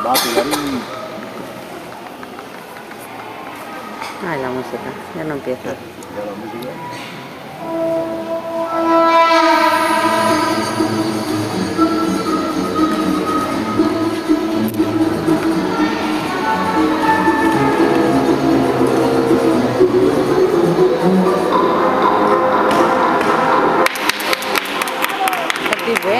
Va, Pilarín. Ay, la música, ya no empieza. Ya la música. Aquí ve,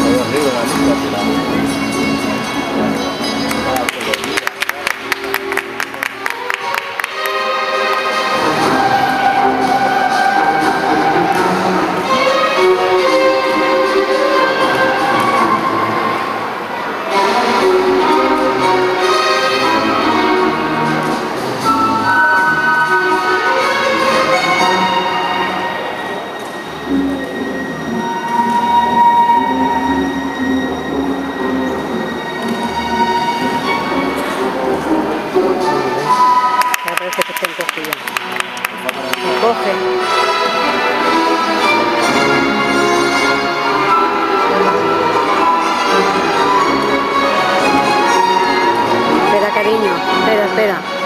Ahí arriba la lista, ya parece que está encogida. Coge. Espera, cariño, espera, espera.